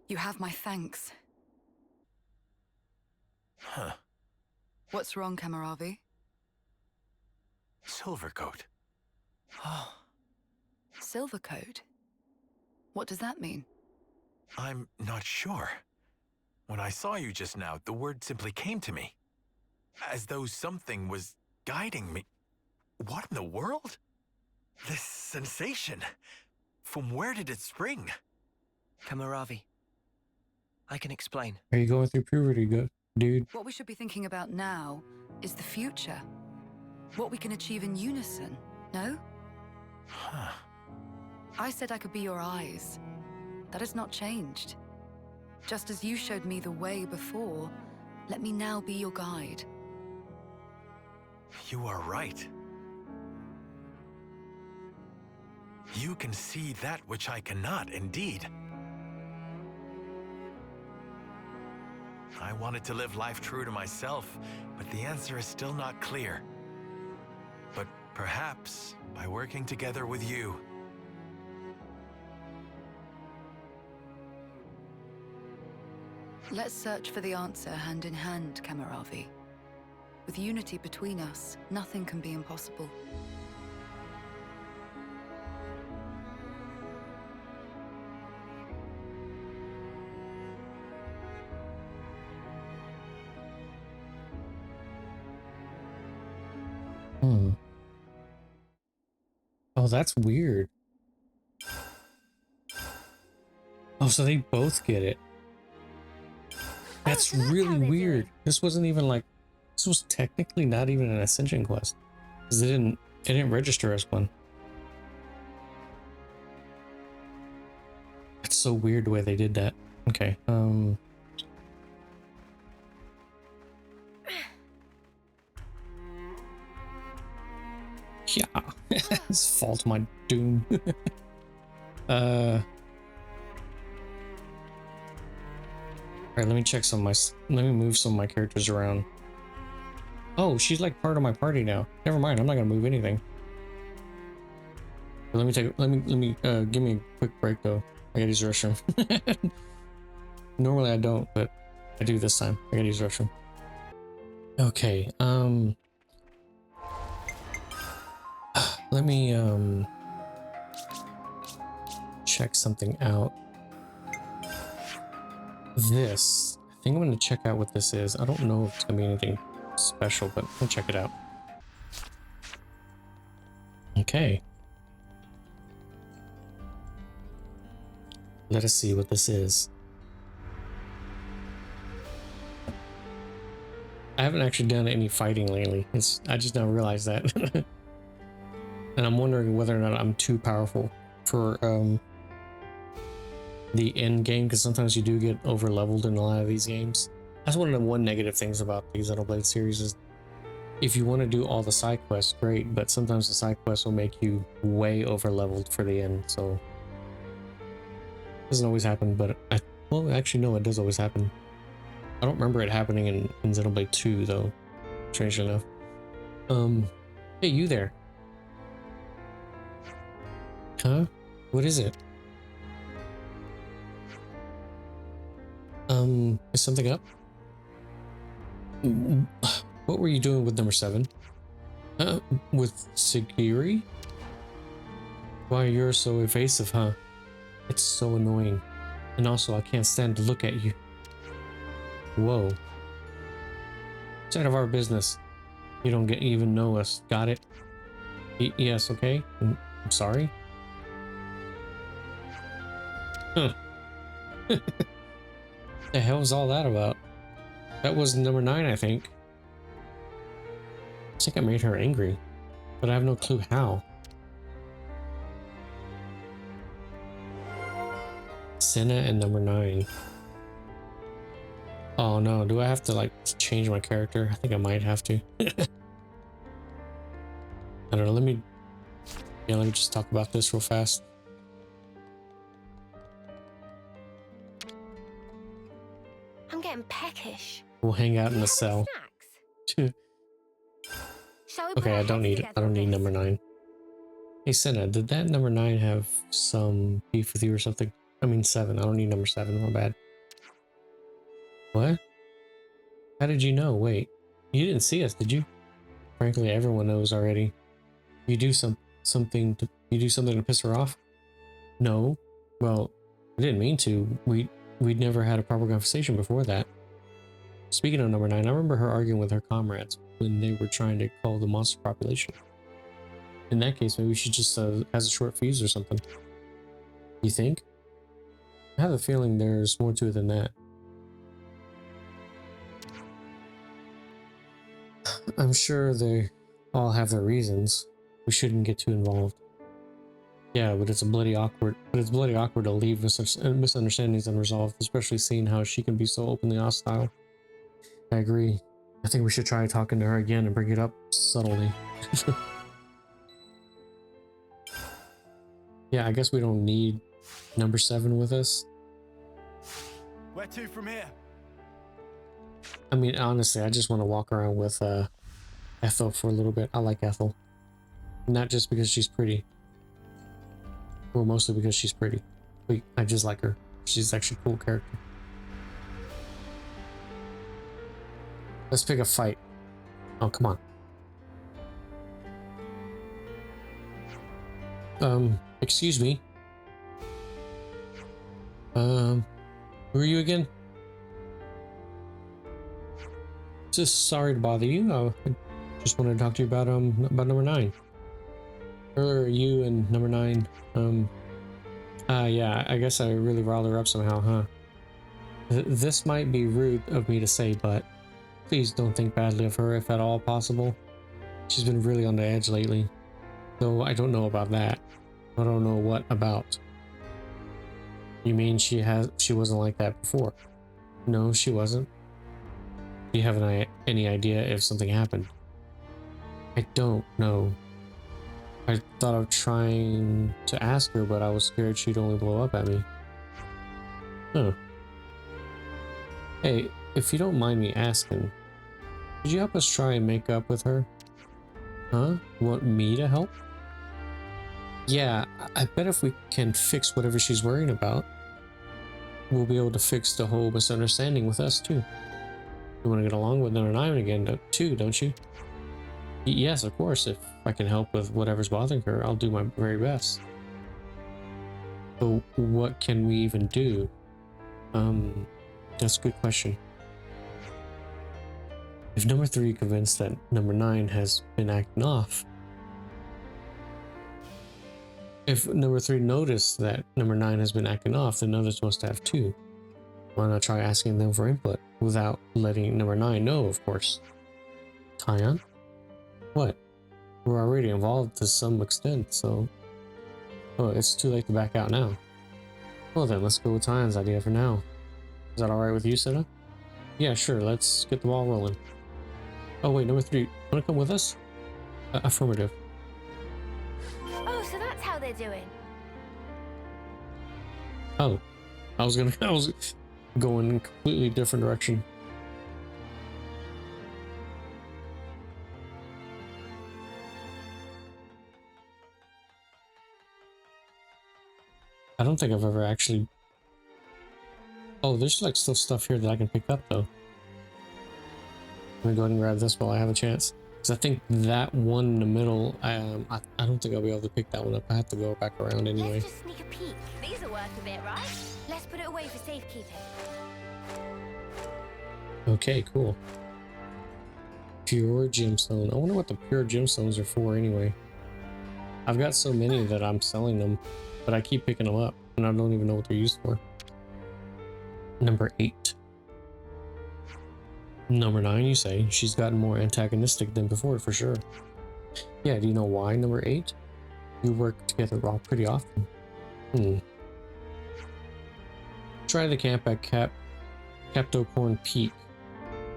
You have my thanks. Huh. What's wrong, Kamaravi? Silvercoat. Oh, Silvercoat? What does that mean? I'm not sure. When I saw you just now, the word simply came to me. As though something was guiding me. What in the world? This sensation. From where did it spring? Kamaravi. I can explain. Are you going through puberty, dude? What we should be thinking about now is the future. What we can achieve in unison, no? Huh. I said I could be your eyes. That has not changed. Just as you showed me the way before, let me now be your guide. You are right. You can see that which I cannot, indeed. I wanted to live life true to myself, but the answer is still not clear. But perhaps by working together with you. Let's search for the answer hand in hand, Kamaravi. With unity between us, nothing can be impossible. Hmm. Oh, that's weird. Oh, so they both get it. That's so that's how really they do weird. it. This wasn't even like, this was technically not even an Ascension quest. 'Cause it didn't register as one. It's so weird the way they did that. Okay, yeah, it's fault my doom. Alright, let me check let me move some of my characters around. Oh, she's like part of my party now. Never mind, I'm not gonna move anything. But let me give me a quick break though. I gotta use the restroom. Normally I don't, but I do this time. I gotta use the restroom. Okay, let me check something out. This, I think I'm gonna check out what this is. I don't know if it's gonna be anything special, but we'll check it out. Okay. Let us see what this is. I haven't actually done any fighting lately. I just now realized that. And I'm wondering whether or not I'm too powerful for the end game, because sometimes you do get over leveled in a lot of these games. That's one of the negative things about the Xenoblade series is if you want to do all the side quests, great, but sometimes the side quests will make you way over leveled for the end. So it doesn't always happen, but well, actually no, it does always happen. I don't remember it happening in Xenoblade 2 though, strangely enough. Hey, you there? Huh? What is it? Is something up? What were you doing with number 7? With Sigiri? Why, you're so evasive, huh? It's so annoying. And also, I can't stand to look at you. Whoa. It's out of our business. You don't even know us. Got it? Yes, okay. I'm sorry. Huh. The hell was all that about? That was number 9, I think. I think I made her angry, but I have no clue how. Senna and number 9. Oh no, do I have to like change my character? I think I might have to. I don't know, let me just talk about this real fast. I'm getting peckish. We'll hang out in the cell. Okay, I don't need number 9. Hey Senna, did that number 9 have some beef with you or something? I mean 7. I don't need number 7. My bad. What? How did you know? Wait, you didn't see us, did you? Frankly, everyone knows already. You do something to piss her off? No. Well, I didn't mean to. We'd never had a proper conversation before that. Speaking of number 9, I remember her arguing with her comrades when they were trying to cull the monster population. In that case, maybe she just has a short fuse or something. You think? I have a feeling there's more to it than that. I'm sure they all have their reasons. We shouldn't get too involved. Yeah, but it's bloody awkward to leave misunderstandings unresolved, especially seeing how she can be so openly hostile. I agree. I think we should try talking to her again and bring it up subtly. Yeah, I guess we don't need number 7 with us. Where to from here? I mean, honestly, I just want to walk around with Ethel for a little bit. I like Ethel. Not just because she's pretty. Well, mostly because she's pretty. Wait, I just like her. She's actually a cool character. Let's pick a fight. Oh, come on. Excuse me. Who are you again? Just sorry to bother you. I just wanted to talk to you about number 9. Earlier, you and number 9, yeah, I guess I really riled her up somehow, huh? This might be rude of me to say, but please don't think badly of her if at all possible. She's been really on the edge lately. Though I don't know about that. I don't know what about. You mean she wasn't like that before? No, she wasn't. Do you have any idea if something happened? I don't know. I thought of trying to ask her, but I was scared she'd only blow up at me. Huh. Hey, if you don't mind me asking, could you help us try and make up with her? Huh? Want me to help? Yeah, I bet if we can fix whatever she's worrying about, we'll be able to fix the whole misunderstanding with us too. You want to get along with number 9 again, too, don't you? Yes, of course. If I can help with whatever's bothering her, I'll do my very best. So what can we even do? That's a good question. If number 3 convinced that number 9 has been acting off, if number 3 noticed that number 9 has been acting off, then others must have too. Why not try asking them for input without letting number 9 know, of course? Tyon? What? We're already involved to some extent, so... Oh, it's too late to back out now. Well then, let's go with Tyon's idea for now. Is that alright with you, Sita? Yeah, sure, let's get the ball rolling. Oh wait, number 3, wanna come with us? Affirmative. Oh, so that's how they're doing. Oh, I was going in a completely different direction. I don't think I've ever actually... Oh, there's like still stuff here that I can pick up though. I'm gonna go ahead and grab this while I have a chance. Because I think that one in the middle, I don't think I'll be able to pick that one up. I have to go back around anyway. Let's just sneak a peek. These are worth a bit, right? Let's put it away for safekeeping. Okay, cool. Pure gemstone. I wonder what the pure gemstones are for anyway. I've got so many that I'm selling them, but I keep picking them up and I don't even know what they're used for. Number 8. Number 9, you say? She's gotten more antagonistic than before, for sure. Yeah, do you know why, number 8? You work together all pretty often. Try the camp at Captocorn Peak.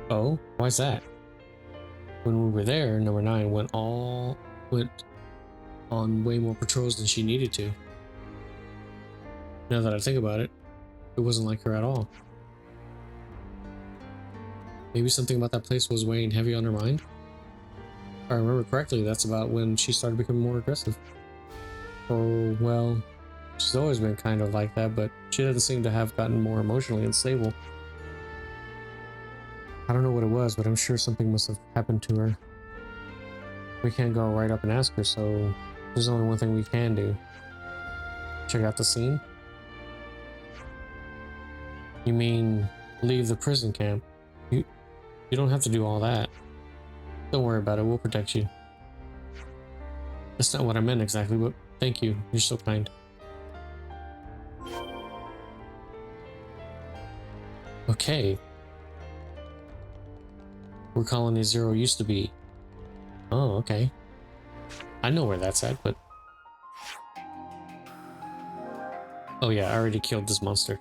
Oh, why's that? When we were there, number 9 went on way more patrols than she needed to. Now that I think about it, it wasn't like her at all. Maybe something about that place was weighing heavy on her mind? If I remember correctly, that's about when she started becoming more aggressive. Oh, well, she's always been kind of like that, but she doesn't seem to have gotten more emotionally unstable. I don't know what it was, but I'm sure something must have happened to her. We can't go right up and ask her, so there's only one thing we can do. Check out the scene? You mean leave the prison camp? You don't have to do all that. Don't worry about it, we'll protect you. That's not what I meant exactly, but thank you. You're so kind. Okay. Where Colony Zero used to be. Oh, okay. I know where that's at, but... Oh yeah, I already killed this monster.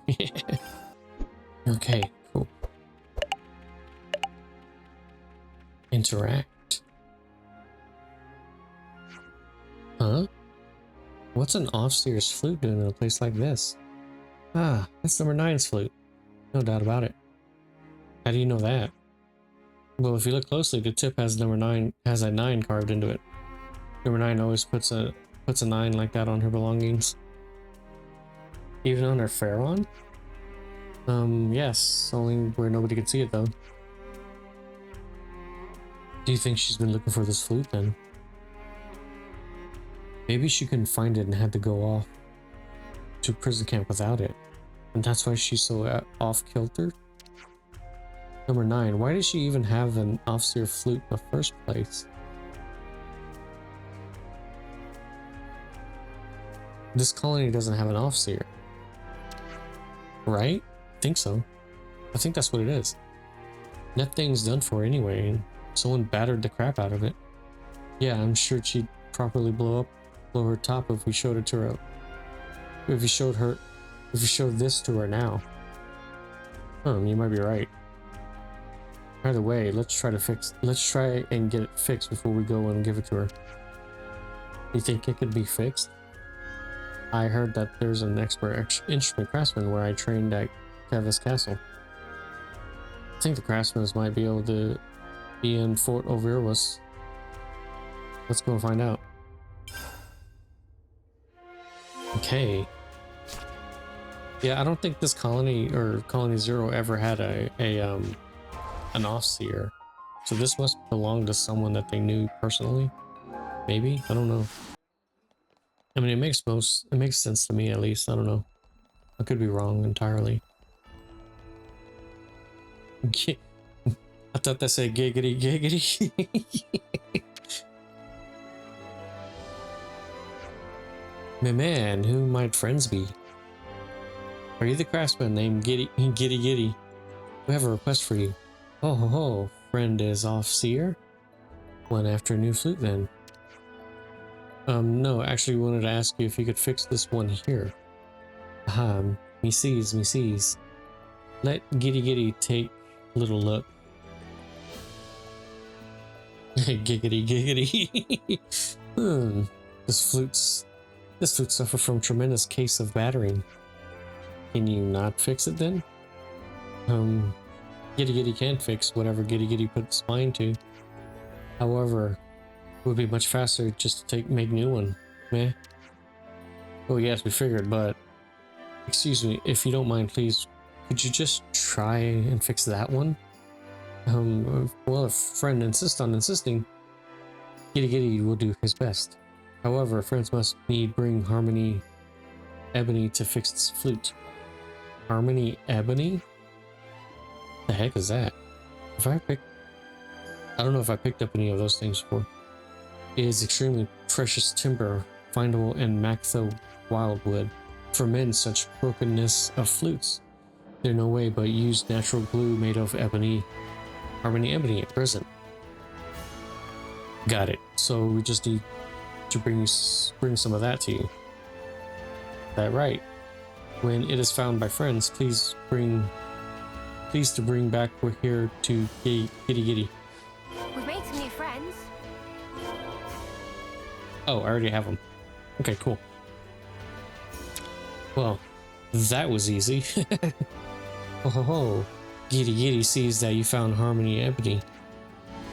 Okay, cool. Interact. Huh? What's an off-seer's flute doing in a place like this? Ah, that's number 9's flute. No doubt about it. How do you know that? Well, if you look closely, the tip has number 9 has a 9 carved into it. Number 9 always puts a 9 like that on her belongings. Even on her Pharaon? Yes, only where nobody can see it though. Do you think she's been looking for this flute then? Maybe she couldn't find it and had to go off to prison camp without it. And that's why she's so off-kilter? Number 9, why did she even have an off-seer flute in the first place? This colony doesn't have an off-seer. Right? I think so. I think that's what it is. That thing's done for anyway, and someone battered the crap out of it. Yeah, I'm sure she'd properly blow her top if we showed it to her. If we showed this to her now. You might be right. Either way, let's try and get it fixed before we go and give it to her. You think it could be fixed? I heard that there's an expert instrument craftsman where I trained at Keves Castle. I think the craftsmen might be able to be in Fort Overwas. Let's go and find out. Okay. Yeah, I don't think this colony or Colony Zero ever had a an Offseer. So this must belong to someone that they knew personally. Maybe? I don't know. I mean, it makes sense to me at least. I don't know. I could be wrong entirely. I thought that said giggity giggity. Man, who might friends be? Are you the craftsman named Giddy Giddy? We have a request for you. Oh ho ho, friend is Offseer? Went after a new flute then. No, actually wanted to ask you if you could fix this one here. Aha, me sees. Let Giddy take a little look. Giggity giggity. This flute suffered from tremendous case of battering. Can you not fix it then? Giddy can't fix whatever Giddy puts mind to. However, it would be much faster just to make new one. Meh. Oh yes, we figured, but excuse me, if you don't mind, please, could you just try and fix that one? Well, if friend insists on insisting, Giddy will do his best. However, friends must bring Harmony Ebony to fix its flute. Harmony Ebony? The heck is that? I don't know if I picked up any of those things before. It is extremely precious timber, findable in Mactha wildwood. For mend such brokenness of flutes, there's no way but use natural glue made of ebony. Harmony Ebony at present. Got it. So we just need to bring some of that to you. That right. When it is found by friends, please to bring back we're here to Giddy. We've made some new friends. Oh, I already have them. Okay, cool. Well, that was easy. Oh ho ho. Giddy sees that you found Harmony Ebony.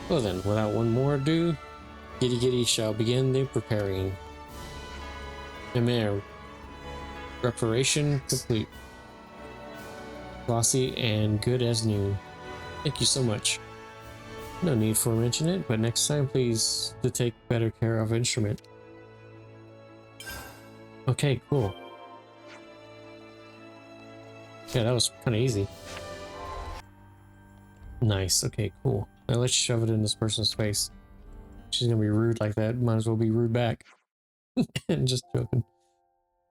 Well then, without one more ado, Giddy shall begin the preparing. Emir. Preparation complete. Glossy and good as new. Thank you so much. No need for mention it, but next time please to take better care of instrument. Okay, cool. Yeah, that was kind of easy. Nice, okay, cool. Now let's shove it in this person's face. She's gonna be rude like that, might as well be rude back. Just joking.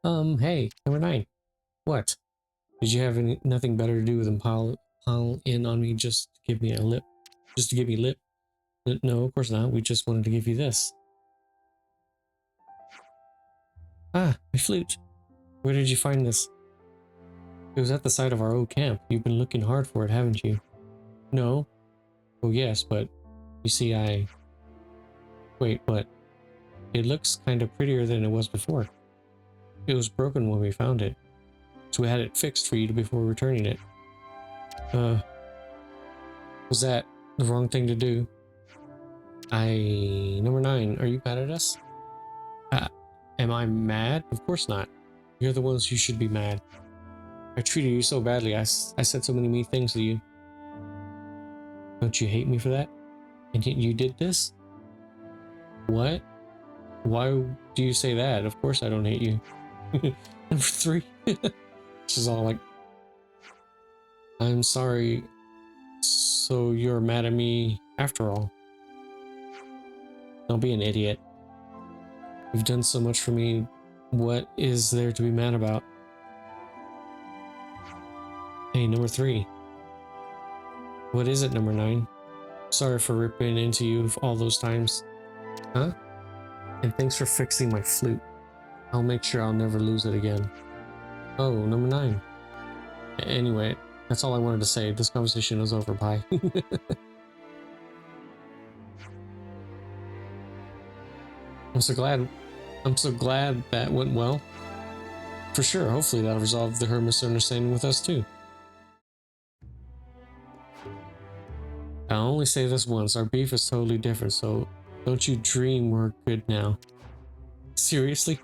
Hey, number 9. What? Did you have nothing better to do than pile in on me just to give me a lip? Just to give me lip? No, of course not. We just wanted to give you this. Ah, my flute. Where did you find this? It was at the site of our old camp. You've been looking hard for it, haven't you? No. Oh yes, but you see Wait, what? It looks kind of prettier than it was before. It was broken when we found it, so we had it fixed for you before returning it. Was that the wrong thing to do? Number 9, are you mad at us? Am I mad? Of course not. You're the ones who should be mad. I treated you so badly. I said so many mean things to you. Don't you hate me for that? And yet you did this? What? Why do you say that? Of course I don't hate you. Number 3. She's all like, I'm sorry. So you're mad at me after all. Don't be an idiot. You've done so much for me. What is there to be mad about? Hey, number 3. What is it, number 9? Sorry for ripping into you all those times. Huh? And thanks for fixing my flute. I'll make sure I'll never lose it again. Oh, number 9. Anyway, that's all I wanted to say. This conversation is over. Bye. I'm so glad that went well. For sure, hopefully that'll resolve her misunderstanding with us too. I'll only say this once, our beef is totally different, so don't you dream we're good now. Seriously?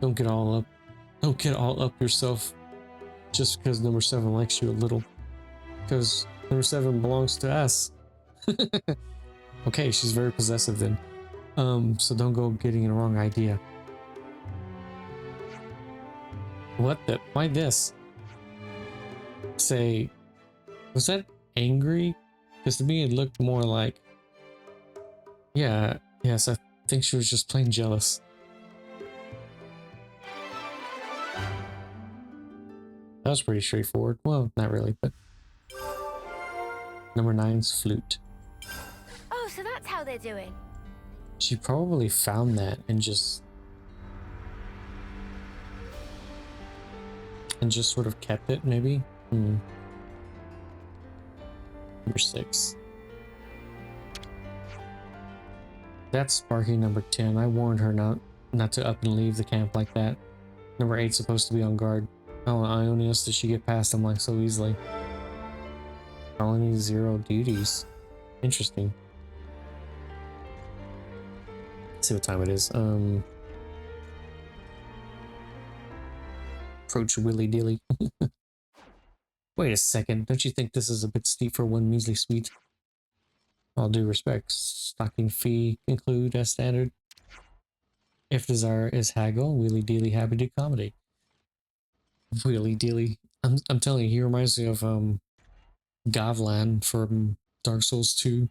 Don't get all up yourself just because number 7 likes you a little. Because Number 7 belongs to us. Okay, she's very possessive then. So don't go getting the wrong idea. What the? Why this? Say, was that angry? Because to me it looked more like, yeah, yes, I think she was just plain jealous. That was pretty straightforward. Well, not really, but number 9's flute. Oh, so that's how they're doing. She probably found that and just sort of kept it, maybe. Number 6. That's Sparky. Number 10. I warned her not to up and leave the camp like that. Number 8's supposed to be on guard. Oh, Ionius, did she get past him like so easily? Colony 0 duties. Interesting. Let's see what time it is. Approach Willy Dilly. Wait a second, don't you think this is a bit steep for one measly sweet? All due respect, stocking fee include as standard. If desire is haggle, Willy Dilly happy to accommodate. Willy Dilly. I'm telling you, he reminds me of Gavlan from Dark Souls 2.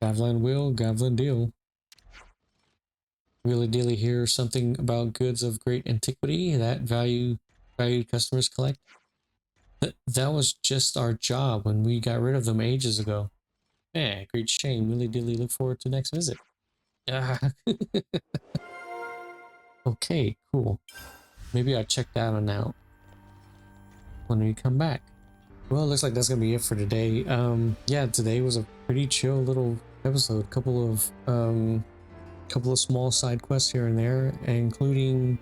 Gavlan will, Gavlan deal. Willy Dilly hears something about goods of great antiquity that valued customers collect. That was just our job when we got rid of them ages ago. Eh, great shame. Willy Dilly look forward to next visit. Okay, cool. Maybe I'll check that one out when we come back. Well, it looks like that's gonna be it for today. Yeah, today was a pretty chill little episode. Couple of small side quests here and there, including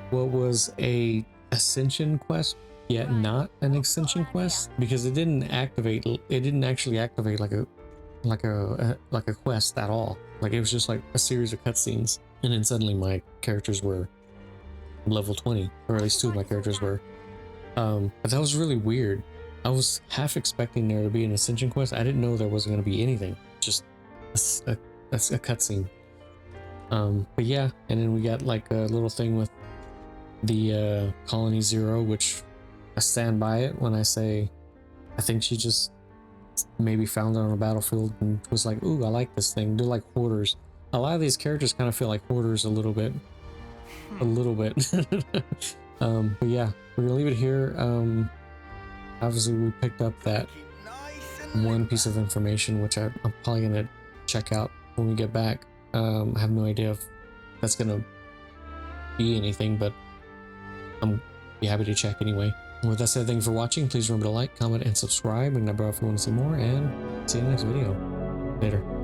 what was a ascension quest, yet not an ascension quest, because it didn't actually activate like a quest at all. Like, it was just like a series of cutscenes, and then suddenly my characters were level 20, or at least 2 of my characters were. But that was really weird. I was half expecting there to be an ascension quest. I didn't know there wasn't going to be anything, just a cutscene. But yeah, and then we got like a little thing with the Colony 0, which I stand by it when I say I think she just maybe found it on a battlefield and was like, ooh, I like this thing. They're like hoarders. A lot of these characters kind of feel like hoarders a little bit. But yeah, we're gonna leave it here. Obviously we picked up that one piece of information, which I'm probably gonna check out when we get back. I have no idea if that's gonna be anything, but I'm be happy to check anyway. With that said, thank you for watching. Please remember to like, comment, and subscribe, and number if you want to see more, and see you in the next video. Later.